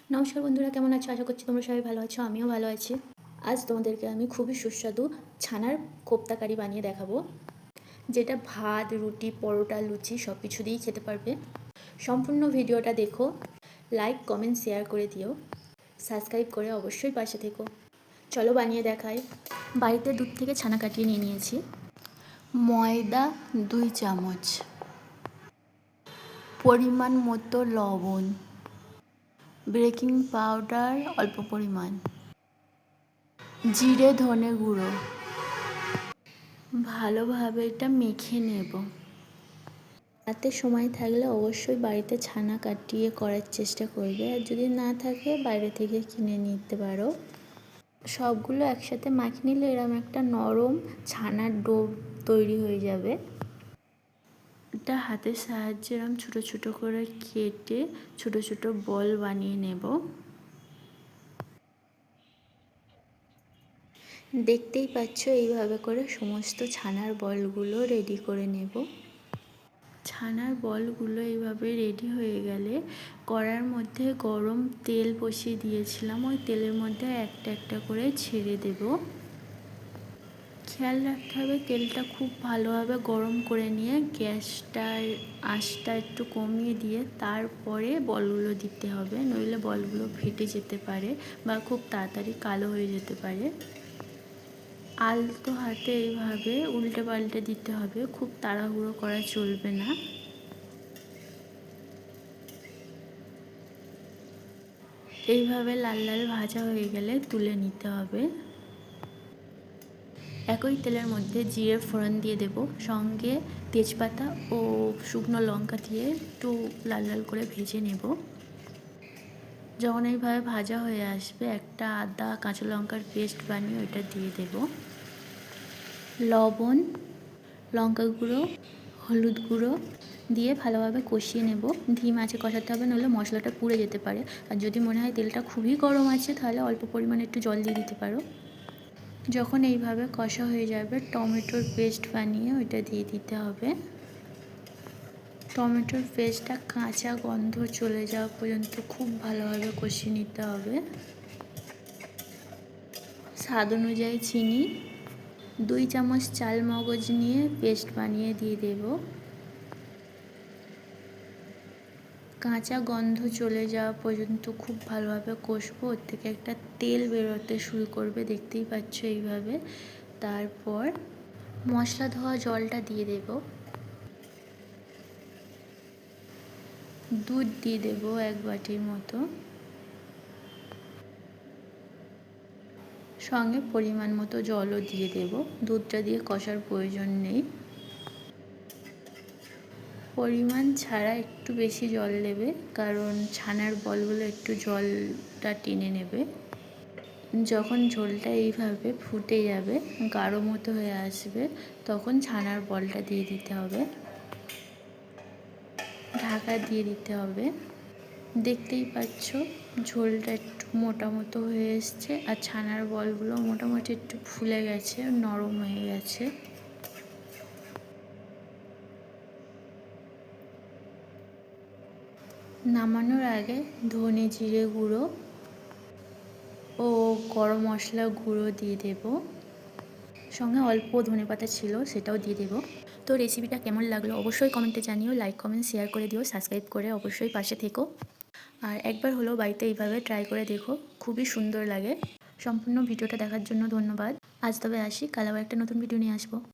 নমস্কার বন্ধুরা, কেমন আছো? আশা করছি তোমরা সবাই ভালো আছো, আমিও ভালো আছি। আজ তোমাদেরকে আমি খুবই সুস্বাদু ছানার কোপ্তা কারি বানিয়ে দেখাবো, যেটা ভাত, রুটি, পরোটা, লুচি সব কিছু দিয়েই খেতে পারবে। সম্পূর্ণ ভিডিওটা দেখো, লাইক, কমেন্ট, শেয়ার করে দিও, সাবস্ক্রাইব করে অবশ্যই পাশে থেকো। চলো বানিয়ে দেখাই। বাড়িতে দুধ থেকে ছানা কাটিয়ে নিয়ে নিয়েছি। ময়দা 2 চামচ, পরিমাণ মতো লবণ, বেকিং পাউডার অল্প পরিমাণ, জিরে ধনে গুঁড়ো। ভালোভাবে এটা মেখে নেব। হাতে সময় থাকলে অবশ্যই বাড়িতে ছানা কাটিয়ে করার চেষ্টা করবে, আর যদি না থাকে বাইরে থেকে কিনে নিতে পারো। সবগুলো একসাথে মাখিয়ে নিলে এরকম একটা নরম ছানার ডো তৈরি হয়ে যাবে। এটা হাতের সাহায্যে এরকম ছোটো ছোটো করে কেটে ছোটো ছোটো বল বানিয়ে নেব। দেখতেই পাচ্ছ, এইভাবে করে সমস্ত ছানার বলগুলো রেডি করে নেব। ছানার বলগুলো এইভাবে রেডি হয়ে গেলে কড়ার মধ্যে গরম তেল বসিয়ে দিয়েছিলাম, ওই তেলের মধ্যে একটা একটা করে ছেড়ে দেব। খেয়াল রাখতে হবে তেলটা খুব ভালোভাবে গরম করে নিয়ে গ্যাসটার আঁচটা একটু কমিয়ে দিয়ে তারপরে বলগুলো দিতে হবে, নইলে বলগুলো ফেটে যেতে পারে বা খুব তাড়াতাড়ি কালো হয়ে যেতে পারে। আলতো হাতে এইভাবে উল্টে পাল্টে দিতে হবে, খুব তাড়াহুড়ো করা চলবে না। এইভাবে লাল লাল ভাজা হয়ে গেলে তুলে নিতে হবে। একই তেলের মধ্যে জিরে ফোড়ন দিয়ে দেব, সঙ্গে তেজপাতা ও শুকনো লঙ্কা দিয়ে একটু লাল লাল করে ভেজে নেব। যখন এইভাবে ভাজা হয়ে আসবে, একটা আদা কাঁচা লঙ্কার পেস্ট বানিয়ে ওইটা দিয়ে দেব। লবণ, লঙ্কা গুঁড়ো, হলুদ গুঁড়ো দিয়ে ভালোভাবে কষিয়ে নেব। ধিম আঁচে কষাতে হবে, নইলে মশলাটা পুড়ে যেতে পারে। আর যদি মনে হয় তেলটা খুবই গরম আছে, তাহলে অল্প পরিমাণে একটু জল দিয়ে দিতে পারো। যখন এইভাবে কষা হয়ে যাবে, টমেটোর পেস্ট বানিয়ে ওইটা দিয়ে দিতে হবে। টমেটোর পেস্টটা কাঁচা গন্ধ চলে যাওয়া পর্যন্ত খুব ভালোভাবে কষিয়ে নিতে হবে। স্বাদ অনুযায়ী চিনি, 2 চামচ চাল মগজ নিয়ে পেস্ট বানিয়ে দিয়ে দেব। কাঁচা গন্ধ চলে যাওয়া পর্যন্ত খুব ভালোভাবে কষবো। ওর থেকে একটা তেল বেরোতে শুরু করবে, দেখতেই পাচ্ছ এইভাবে। তারপর মশলা ধোয়া জলটা দিয়ে দেব। দুধ দিয়ে দেব 1 বাটির মতো, সঙ্গে পরিমাণ মতো জলও দিয়ে দেব। দুধটা দিয়ে কষার প্রয়োজন নেই, পরিমাণ ছাড়া একটু বেশি জল দেবে, কারণ ছানার বলগুলো একটু জলটা টেনে নেবে। যখন ঝোলটা এইভাবে ফুটে যাবে, গাঢ় মতো হয়ে আসবে, তখন ছানার বলটা দিয়ে দিতে হবে, ঢাকা দিয়ে দিতে হবে। দেখতেই পাচ্ছ ঝোলটা একটু মোটা মতো হয়ে এসছে, আর ছানার বলগুলো মোটামুটি একটু ফুলে গেছে, নরম হয়ে গেছে। নামানোর আগে ধনে জিরে গুঁড়ো ও গরম মশলা গুঁড়ো দিয়ে দেব, সঙ্গে অল্প ধনেপাতা ছিল সেটাও দিয়ে দেব। তো রেসিপিটা কেমন লাগলো অবশ্যই কমেন্টে জানিও, লাইক কমেন্ট শেয়ার করে দিও, সাবস্ক্রাইব করে অবশ্যই পাশে থেকো। আর একবার হলেও বাড়িতে এইভাবে ট্রাই করে দেখো, খুবই সুন্দর লাগে। সম্পূর্ণ ভিডিওটা দেখার জন্য ধন্যবাদ। আজ তবে আসি, কাল আবার একটা নতুন ভিডিও নিয়ে আসবো।